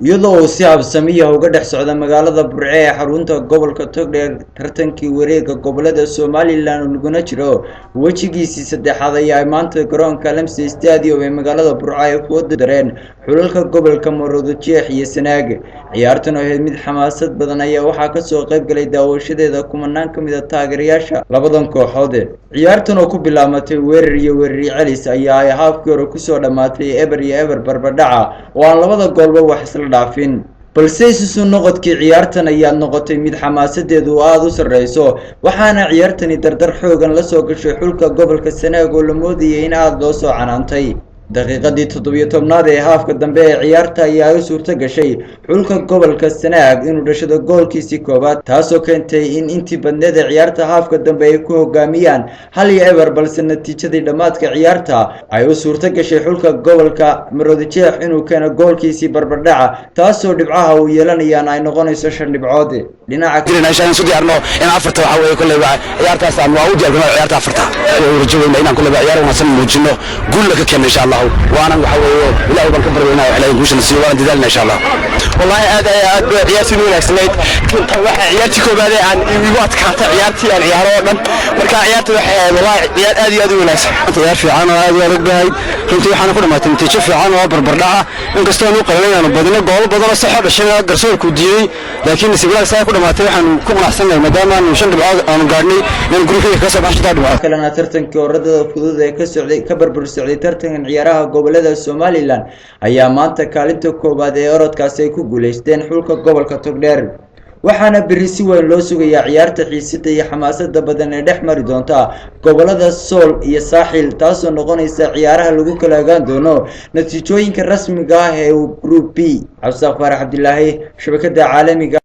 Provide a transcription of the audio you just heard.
iyadoo si habsami ah uga dhex socda magaalada Burco ee xarunta gobolka Togdheer tartankii wareegga gobolada Somaliland laguna jiro wajigiisii saddexaad ayaa maanta garoonka Lamse Stadium ee magaalada Burco ay ku dareen xulalka gobolka Maroodijeex iyo Sanaag. ciyaartan oo mid xamaasad badan ayaa waxaa ka soo qayb galay daawashadeeda kumanaan ka mid ah taageerayaasha labadan kooxood. ciyaartan oo ku bilaabatay weerar iyo weerar celis ayaa ay haafkii hore ku soo dhamaatay eber barbadhaca oo aan labada goolba wax isla dhaafin, balse isu noqodkii ciyaartan ayaa noqotay mid xamaasadeedu aad u sareyso, waxaana ciyaartani dardar xoogan la soo gashay xulka gobolka Sanaag oo la moodayay in aad loo soo canaantay. daqiiqadii 17aad ee haafka dambe ee ciyaarta ayaa u suurta gashay xulka gobolka Sanaag inuu dhashado goolkiisii koobaad, taasoo keentay in intii badneed ee ciyaarta haafka dambe ay ku hogaamiyaan 1-0, balse natiijadii dhamaadka ciyaarta ay u suurta gashay xulka gobolka Maroodijeex inuu keeno goolkiisii barbardhaca, taasoo dhibcaha uu yeelanayaan ay noqonayso 5 dhibcood. dhinaca kale aan soo diyaarno in afarta waxa weeye kulay ciyaartaas aan waa u diyaargarno ciyaarta afarta oo rajayna inaan kulay ciyaar wanaagsan muujino guul la ka keeno insha Allah. وانا وحوي لا يبقى كبر وينا على يقولش نسيب وانا دلنا ان شاء الله. والله هذا عيارتي wanaagsaneyd كنت waxa ciyaarti koobaad aan iiwaad ka ta ciyaarti aan ciyaaro dhan marka ciyaartu waxa wallahi ciyaar aad iyo aad u wanaagsan ciyaar fiican oo aad u ragbahay runtii waxaan ku dhamaatay natiijo fiican oo barbardhaca inkastoo uu qalanayaan badina gool badan oo sax dhashay garsoorku diiday laakiin si wanaagsan ay ku dhamaatay waxaan ku qanacsanahay maadaama aan 5 dhibcood aan gaarnay in guriga ka soo baxshay dhibcood kalena tartankii orodada fudud ee ka socday ka barbar socday tartankan ciyaaraha gobolada Somaliland ayaa maanta kaalinta koobaad ee orodkaas ay ku guuleysteen xulka gobolka Togdheer, waxaana biri si weyn loo sugayaa ciyaarta xiisada iyo xamaasada badan ee dhex mari doonta gobolada Sool iyo Saaxil, taasoo noqonaysa ciyaaraha lagu kala ogaan doono natiijooyinka rasmiga ah ee Group B. Cabdi Farax Abdullaahi, shabakada caalamiga